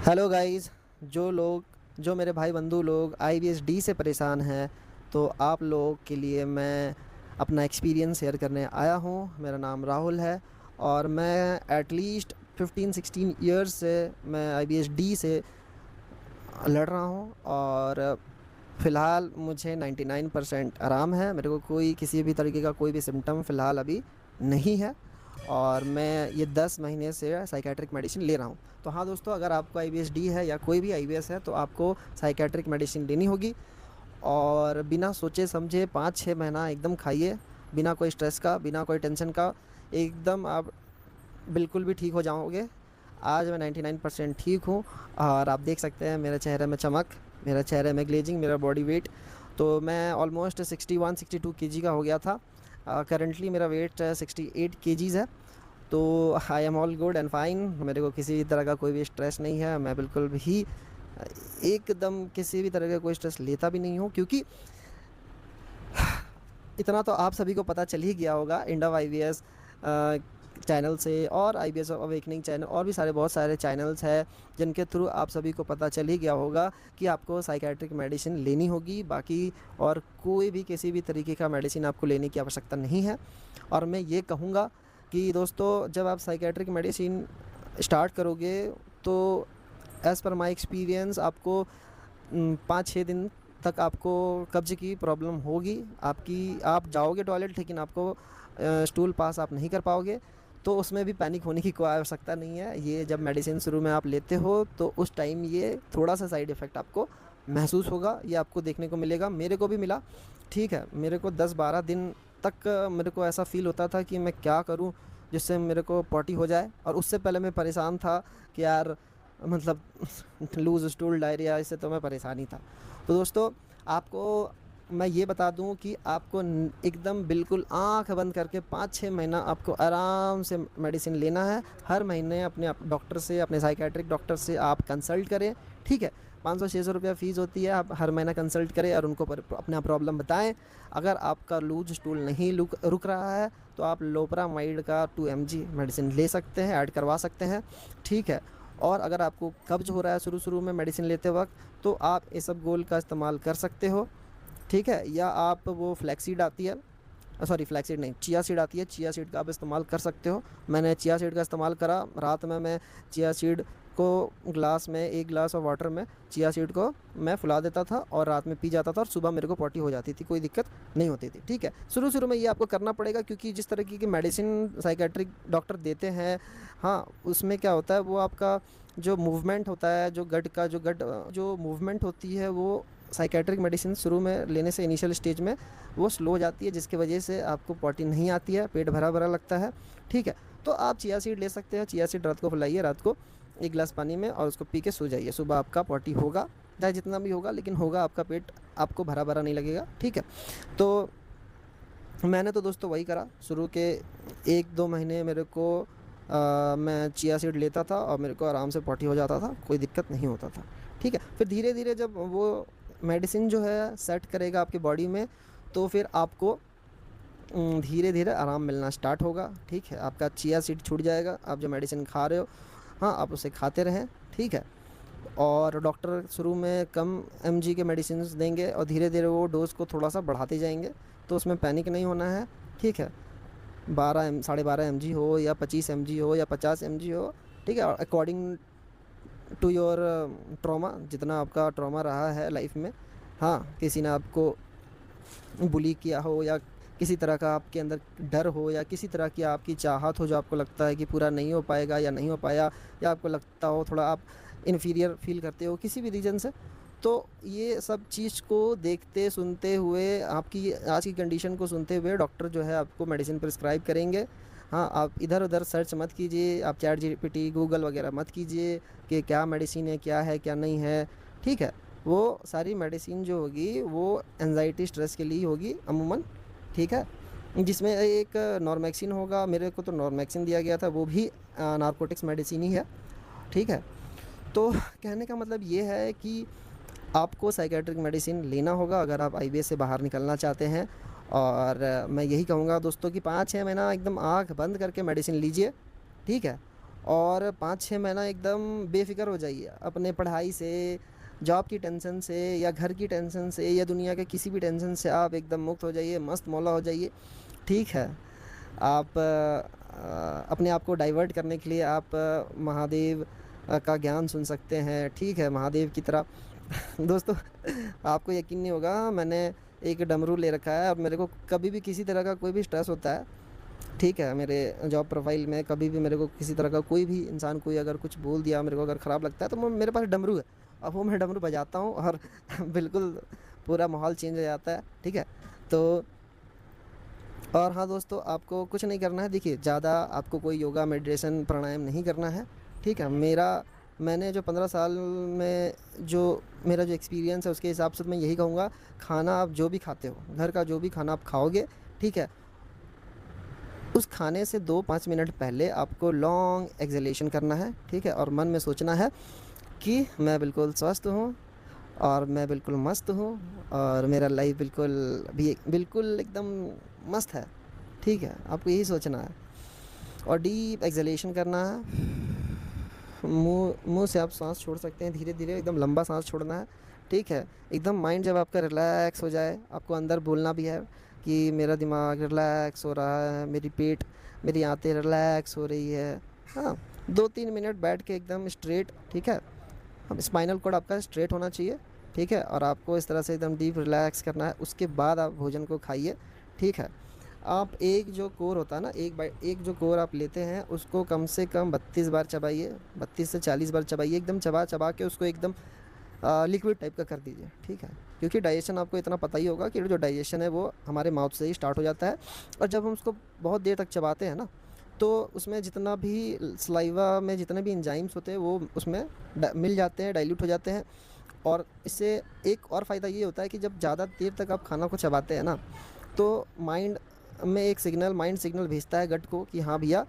Hello guys. जो मेरे भाई बंधु लोग IBS-D से परेशान हैं, तो आप लोगों के लिए मैं अपना एक्सपीरियंस शेयर करने आया हूँ। मेरा नाम राहुल है और मैं एटलीस्ट 15-16 ईयर्स से मैं IBS-D से लड़ रहा हूँ और फ़िलहाल मुझे 99% आराम है। मेरे को कोई किसी भी तरीके का कोई भी सिम्टम फ़िलहाल अभी नहीं है और मैं ये 10 महीने से साइकेट्रिक मेडिसिन ले रहा हूँ। तो हाँ दोस्तों, अगर आपको IBS-D है या कोई भी IBS है तो आपको साइकेट्रिक मेडिसिन लेनी होगी और बिना सोचे समझे 5-6 महीना एकदम खाइए, बिना कोई स्ट्रेस का, बिना कोई टेंशन का। एकदम आप बिल्कुल भी ठीक हो जाओगे। आज मैं 99% ठीक हूँ और आप देख सकते हैं मेरे चेहरे में चमक, मेरे चेहरे में ग्लेजिंग, मेरा बॉडी वेट। तो मैं ऑलमोस्ट 61-62 केजी का हो गया था। करंटली मेरा वेट 68 केजीज़ है। तो I am all good and fine. मेरे को किसी भी तरह का कोई भी स्ट्रेस नहीं है। मैं बिल्कुल भी एकदम किसी भी तरह का कोई स्ट्रेस लेता भी नहीं हूँ, क्योंकि इतना तो आप सभी को पता चल ही गया होगा इंडव IBS चैनल से और IBS अवेकनिंग चैनल और भी बहुत सारे चैनल्स हैं जिनके थ्रू आप सभी को पता चल ही गया होगा कि आपको साइकेट्रिक मेडिसिन लेनी होगी। बाकी और कोई भी किसी भी तरीके का मेडिसिन आपको लेने की आवश्यकता नहीं है। और मैं ये कहूँगा कि दोस्तों, जब आप साइकेट्रिक मेडिसिन स्टार्ट करोगे तो एज़ पर माई एक्सपीरियंस आपको 5-6 दिन तक आपको कब्ज़ की प्रॉब्लम होगी। आप जाओगे टॉयलेट, लेकिन आपको स्टूल पास आप नहीं कर पाओगे। तो उसमें भी पैनिक होने की कोई आवश्यकता नहीं है। ये जब मेडिसिन शुरू में आप लेते हो तो उस टाइम ये थोड़ा सा साइड इफ़ेक्ट आपको महसूस होगा, ये आपको देखने को मिलेगा। मेरे को भी मिला, ठीक है। मेरे को 10-12 दिन तक मेरे को ऐसा फ़ील होता था कि मैं क्या करूं जिससे मेरे को पॉटी हो जाए। और उससे पहले मैं परेशान था कि यार, मतलब लूज़ स्टूल, डायरिया, इससे तो मैं परेशान ही था। तो दोस्तों, आपको मैं ये बता दूं कि आपको एकदम बिल्कुल आंख बंद करके 5-6 महीना आपको आराम से मेडिसिन लेना है। हर महीने अपने डॉक्टर से, अपने साइकेट्रिक डॉक्टर से आप कंसल्ट करें, ठीक है। 500-600 रुपया फ़ीस होती है। आप हर महीना कंसल्ट करें और उनको अपना प्रॉब्लम बताएं। अगर आपका लूज स्टूल नहीं रुक रहा है तो आप लोपरामाइड का 2 mg मेडिसिन ले सकते हैं, ऐड करवा सकते हैं, ठीक है। और अगर आपको कब्ज़ हो रहा है शुरू में मेडिसिन लेते वक्त, तो आप इसबगोल का इस्तेमाल कर सकते हो, ठीक है। या आप वो फ्लैक्सीड आती है, सॉरी फ्लैक्सीड नहीं, चिया सीड आती है, चिया सीड का आप इस्तेमाल कर सकते हो। मैंने चिया सीड का इस्तेमाल करा। रात में मैं चिया सीड को ग्लास में, 1 ग्लास ऑफ वाटर में चिया सीड को मैं फुला देता था और रात में पी जाता था और सुबह मेरे को पॉटी हो जाती थी, कोई दिक्कत नहीं होती थी, ठीक है। शुरू में ये आपको करना पड़ेगा, क्योंकि जिस तरह की मेडिसिन साइकेट्रिक डॉक्टर देते हैं, हाँ, उसमें क्या होता है, वो आपका जो मूवमेंट होता है, जो मूवमेंट होती है, वो साइकेट्रिक मेडिसिन शुरू में लेने से इनिशियल स्टेज में वो स्लो हो जाती है, जिसकी वजह से आपको पॉटी नहीं आती है, पेट भरा भरा लगता है, ठीक है। तो आप चिया सीड ले सकते हैं। चिया सीड रात को फुलाइए, रात को 1 गिलास पानी में, और उसको पी के सो जाइए। सुबह आपका पॉटी होगा, चाहे जितना भी होगा, लेकिन होगा। आपका पेट आपको भरा भरा नहीं लगेगा, ठीक है। तो मैंने तो दोस्तों वही करा। शुरू के 1-2 महीने मेरे को मैं चिया सीड लेता था और मेरे को आराम से पॉटी हो जाता था, कोई दिक्कत नहीं होता था, ठीक है। फिर धीरे धीरे जब वो मेडिसिन जो है सेट करेगा आपकी बॉडी में, तो फिर आपको धीरे धीरे आराम मिलना स्टार्ट होगा, ठीक है। आपका चिया सीड छूट जाएगा। आप जो मेडिसिन खा रहे हो, हाँ, आप उसे खाते रहें, ठीक है। और डॉक्टर शुरू में कम mg के मेडिसिन देंगे और धीरे धीरे वो डोज को थोड़ा सा बढ़ाते जाएंगे। तो उसमें पैनिक नहीं होना है, ठीक है। 12 mg हो या 25 mg हो या 50 mg हो, ठीक है, अकॉर्डिंग टू योर ट्रॉमा, जितना आपका ट्रॉमा रहा है लाइफ में। हाँ, किसी ने आपको बुली किया हो या किसी तरह का आपके अंदर डर हो या किसी तरह की आपकी चाहत हो जो आपको लगता है कि पूरा नहीं हो पाएगा या नहीं हो पाया, या आपको लगता हो थोड़ा आप इन्फीरियर फील करते हो किसी भी रीज़न से, तो ये सब चीज़ को देखते सुनते हुए, आपकी आज की कंडीशन को सुनते हुए डॉक्टर जो है आपको मेडिसिन प्रिस्क्राइब करेंगे। हाँ, आप इधर उधर सर्च मत कीजिए, आप चैट GPT, गूगल वगैरह मत कीजिए कि क्या मेडिसिन है क्या नहीं है, ठीक है। वो सारी मेडिसिन जो होगी वो एंजाइटी स्ट्रेस के लिए होगी अमूमन, ठीक है। जिसमें एक नॉर्मेक्सिन होगा। मेरे को तो नॉर्मेक्सिन दिया गया था, वो भी नारकोटिक्स मेडिसिन ही है, ठीक है। तो कहने का मतलब ये है कि आपको साइकेट्रिक मेडिसिन लेना होगा अगर आप IBS से बाहर निकलना चाहते हैं। और मैं यही कहूँगा दोस्तों कि 5-6 महीना एकदम आँख बंद करके मेडिसिन लीजिए, ठीक है। और 5-6 महीना एकदम बेफ़िक्र हो जाइए अपने पढ़ाई से, जॉब की टेंशन से या घर की टेंशन से या दुनिया के किसी भी टेंशन से आप एकदम मुक्त हो जाइए, मस्त मौला हो जाइए। ठीक है, आप अपने आप को डाइवर्ट करने के लिए आप महादेव का ज्ञान सुन सकते हैं। ठीक है, महादेव की तरह दोस्तों आपको यकीन नहीं होगा, मैंने एक डमरू ले रखा है और मेरे को कभी भी किसी तरह का कोई भी स्ट्रेस होता है, ठीक है, मेरे जॉब प्रोफाइल में कभी भी मेरे को किसी तरह का कोई भी इंसान कोई अगर कुछ बोल दिया, मेरे को अगर ख़राब लगता है, तो मैं मेरे पास डमरू है। अब वो मैं डमरू बजाता हूँ और बिल्कुल पूरा माहौल चेंज हो जाता है। ठीक है, तो और हाँ दोस्तों, आपको कुछ नहीं करना है। देखिए, ज़्यादा आपको कोई योगा मेडिटेशन प्राणायाम नहीं करना है। ठीक है, मैंने जो 15 साल में जो मेरा जो एक्सपीरियंस है उसके हिसाब से मैं यही कहूँगा, खाना आप जो भी खाते हो, घर का जो भी खाना आप खाओगे, ठीक है, उस खाने से 2-5 मिनट पहले आपको लॉन्ग एक्सहेलेशन करना है। ठीक है, और मन में सोचना है कि मैं बिल्कुल स्वस्थ हूँ और मैं बिल्कुल मस्त हूँ और मेरा लाइफ बिल्कुल एकदम मस्त है। ठीक है, आपको यही सोचना है और डीप एक्सहेलेशन करना है। मुंह से आप सांस छोड़ सकते हैं, धीरे धीरे एकदम लंबा सांस छोड़ना है। ठीक है, एकदम माइंड जब आपका रिलैक्स हो जाए, आपको अंदर बोलना भी है कि मेरा दिमाग रिलैक्स हो रहा है, मेरी आंतें रिलैक्स हो रही है। हाँ, 2-3 मिनट बैठ के एकदम स्ट्रेट। ठीक है, अब स्पाइनल कॉर्ड आपका स्ट्रेट होना चाहिए। ठीक है, और आपको इस तरह से एकदम डीप रिलैक्स करना है। उसके बाद आप भोजन को खाइए। ठीक है, आप एक जो कोर होता है ना, एक जो कोर आप लेते हैं उसको कम से कम 32 बार चबाइए, 32 से 40 बार चबाइए, एकदम चबा चबा के उसको एकदम लिक्विड टाइप का कर दीजिए। ठीक है, क्योंकि डाइजेशन आपको इतना पता ही होगा कि जो डाइजेशन है वो हमारे माउथ से ही स्टार्ट हो जाता है। और जब हम उसको बहुत देर तक चबाते हैं ना, तो उसमें जितना भी सलाइवा में जितने भी एंजाइम्स होते हैं वो उसमें मिल जाते हैं, डाइल्यूट हो जाते हैं। और इससे एक और फ़ायदा ये होता है कि जब ज़्यादा देर तक आप खाना को चबाते हैं ना, तो माइंड सिग्नल भेजता है गट को कि हाँ भैया,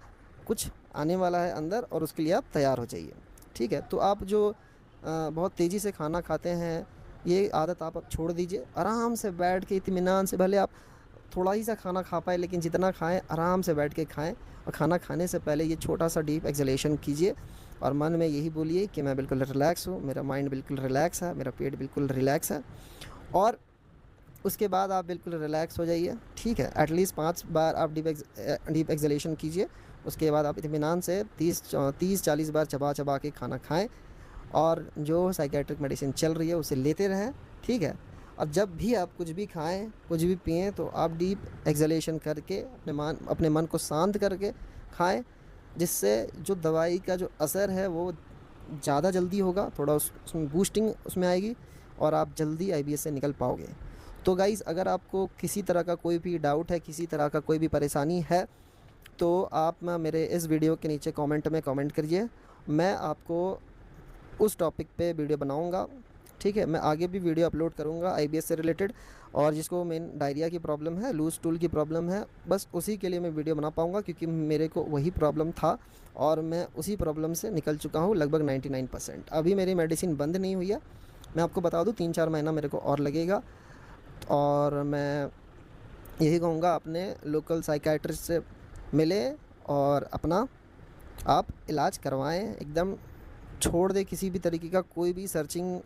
कुछ आने वाला है अंदर और उसके लिए आप तैयार हो जाइए। ठीक है, तो आप जो बहुत तेज़ी से खाना खाते हैं, ये आदत आप अब छोड़ दीजिए। आराम से बैठ के इत्मीनान से, भले आप थोड़ा ही सा खाना खा पाए लेकिन जितना खाएं आराम से बैठ के खाएं। और खाना खाने से पहले ये छोटा सा डीप एक्सहेलेशन कीजिए और मन में यही बोलिए कि मैं बिल्कुल रिलैक्स हूँ, मेरा माइंड बिल्कुल रिलैक्स है, मेरा पेट बिल्कुल रिलैक्स है। और उसके बाद आप बिल्कुल रिलैक्स हो जाइए। ठीक है, एटलीस्ट 5 बार आप डीप एक्सहेलेशन कीजिए। उसके बाद आप इत्मीनान से 30-40 बार चबा चबा के खाना खाएं और जो साइकेट्रिक मेडिसिन चल रही है उसे लेते रहें। ठीक है, और जब भी आप कुछ भी खाएं, कुछ भी पिएं, तो आप डीप एक्सहेलेशन करके अपने मन को शांत करके खाएं, जिससे जो दवाई का जो असर है वो ज़्यादा जल्दी होगा, थोड़ा उसमें बूस्टिंग उसमें आएगी और आप जल्दी आईबीएस से निकल पाओगे। तो गाइज़, अगर आपको किसी तरह का कोई भी डाउट है, किसी तरह का कोई भी परेशानी है, तो आप मेरे इस वीडियो के नीचे कमेंट में कमेंट करिए। मैं आपको उस टॉपिक पे वीडियो बनाऊंगा। ठीक है, मैं आगे भी वीडियो अपलोड करूंगा आईबीएस से रिलेटेड। और जिसको मेन डायरिया की प्रॉब्लम है, लूज स्टूल की प्रॉब्लम है, बस उसी के लिए मैं वीडियो बना पाऊंगा, क्योंकि मेरे को वही प्रॉब्लम था और मैं उसी प्रॉब्लम से निकल चुका हूँ लगभग 99%। अभी मेरी मेडिसिन बंद नहीं हुई है, मैं आपको बता दूँ 3-4 महीना मेरे को और लगेगा। और मैं यही कहूँगा, अपने लोकल साइकियाट्रिस्ट से मिले और अपना आप इलाज करवाएं। एकदम छोड़ दें किसी भी तरीके का कोई भी सर्चिंग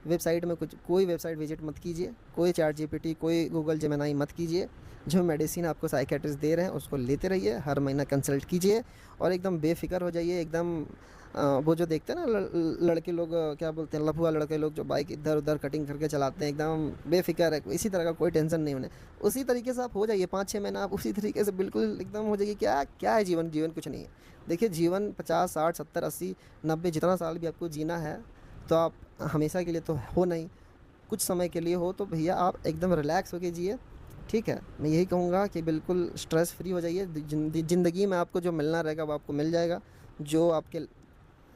वेबसाइट में कोई वेबसाइट विजिट मत कीजिए, कोई चैट जीपीटी, कोई गूगल जेमिनी मत कीजिए। जो मेडिसिन आपको साइकियाट्रिस्ट दे रहे हैं उसको लेते रहिए, हर महीना कंसल्ट कीजिए और एकदम बेफिक्र हो जाइए। एकदम वो जो देखते हैं ना लड़के लोग, क्या बोलते हैं, लफुआ लड़के लोग जो बाइक इधर उधर कटिंग करके चलाते हैं, एकदम बेफिक्र है, इसी तरह का कोई टेंशन नहीं उन्हें। उसी तरीके से आप हो जाइए, 5-6 महीना आप उसी तरीके से बिल्कुल एकदम हो जाइए। क्या क्या है जीवन? जीवन कुछ नहीं है। देखिए, जीवन 50, 60, 70, 80, 90 जितना साल भी आपको जीना है, तो आप हमेशा के लिए तो हो नहीं, कुछ समय के लिए हो, तो भैया आप एकदम रिलैक्स होके जिए। ठीक है, मैं यही कहूँगा कि बिल्कुल स्ट्रेस फ्री हो जाइए। ज़िंदगी में आपको जो मिलना रहेगा वो आपको मिल जाएगा, जो आपके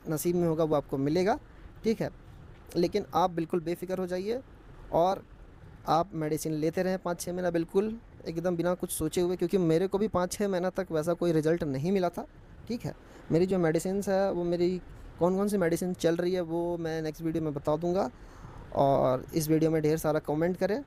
नसीब में होगा वो आपको मिलेगा। ठीक है, लेकिन आप बिल्कुल बेफिक्र हो जाइए और आप मेडिसिन लेते रहें 5-6 महीना बिल्कुल एकदम बिना कुछ सोचे हुए, क्योंकि मेरे को भी 5-6 महीना तक वैसा कोई रिज़ल्ट नहीं मिला था। ठीक है, मेरी जो मेडिसिन्स है वो मेरी कौन कौन सी मेडिसिन चल रही है वो मैं नेक्स्ट वीडियो में बता दूंगा। और इस वीडियो में ढेर सारा कमेंट करें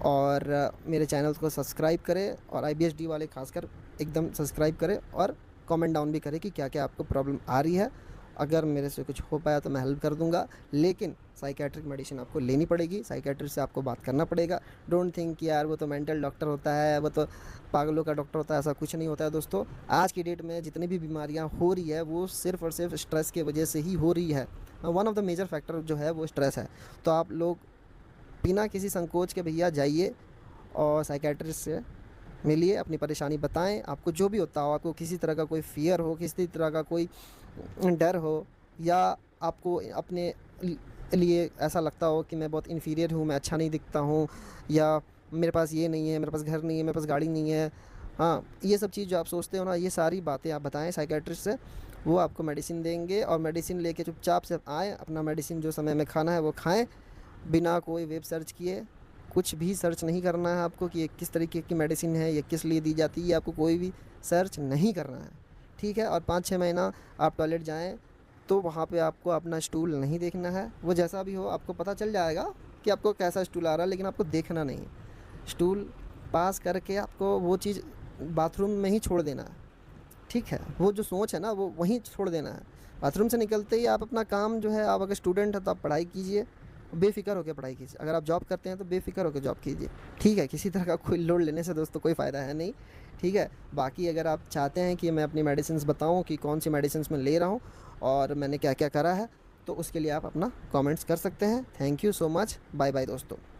और मेरे चैनल को सब्सक्राइब करें और IBSD वाले खासकर एकदम सब्सक्राइब करें और कमेंट डाउन भी करें कि क्या क्या आपको प्रॉब्लम आ रही है। अगर मेरे से कुछ हो पाया तो मैं हेल्प कर दूंगा, लेकिन साइकेट्रिक मेडिसिन आपको लेनी पड़ेगी, साइकेट्रिस्ट से आपको बात करना पड़ेगा। डोंट थिंक कि यार वो तो मेंटल डॉक्टर होता है, वो तो पागलों का डॉक्टर होता है, ऐसा कुछ नहीं होता है दोस्तों। आज की डेट में जितनी भी बीमारियां हो रही है वो सिर्फ और सिर्फ स्ट्रेस की वजह से ही हो रही है। One of the major factor जो है वो स्ट्रेस है। तो आप लोग बिना किसी संकोच के भैया जाइए और साइकेट्रिस्ट से मिलिए, अपनी परेशानी बताएं, आपको जो भी होता हो, आपको किसी तरह का कोई फ़ियर हो, किसी तरह का कोई डर हो, या आपको अपने लिए ऐसा लगता हो कि मैं बहुत इन्फीरियर हूँ, मैं अच्छा नहीं दिखता हूँ, या मेरे पास ये नहीं है, मेरे पास घर नहीं है, मेरे पास गाड़ी नहीं है, हाँ, ये सब चीज़ जो आप सोचते हो ना, ये सारी बातें आप बताएं साइकेट्रिस्ट से। वो आपको मेडिसिन देंगे और मेडिसिन लेके चुपचाप से आएँ, अपना मेडिसिन जो समय में खाना है वो खाएँ, बिना कोई वेब सर्च किए। कुछ भी सर्च नहीं करना है आपको कि ये किस तरीके की मेडिसिन है, ये किस लिए दी जाती है, आपको कोई भी सर्च नहीं करना है, ठीक है। और 5-6 महीना आप टॉयलेट जाएं तो वहाँ पे आपको अपना स्टूल नहीं देखना है, वो जैसा भी हो आपको पता चल जाएगा कि आपको कैसा स्टूल आ रहा है, लेकिन आपको देखना नहीं। स्टूल पास करके आपको वो चीज़ बाथरूम में ही छोड़ देना है, ठीक है। वो जो सोच है ना वो वहीं छोड़ देना है। बाथरूम से निकलते ही आप अपना काम जो है, आप अगर स्टूडेंट है तो आप पढ़ाई कीजिए, बेफ़िक्र होकर पढ़ाई कीजिए। अगर आप जॉब करते हैं तो बेफ़िक्र होकर जॉब कीजिए, ठीक है। किसी तरह का कोई लोड लेने से दोस्तों कोई फ़ायदा है नहीं, ठीक है। बाकी अगर आप चाहते हैं कि मैं अपनी मेडिसिन्स बताऊं कि कौन सी मेडिसिन्स मैं ले रहा हूं और मैंने क्या क्या करा है, तो उसके लिए आप अपना कमेंट्स कर सकते हैं। Thank you so much, bye bye दोस्तों।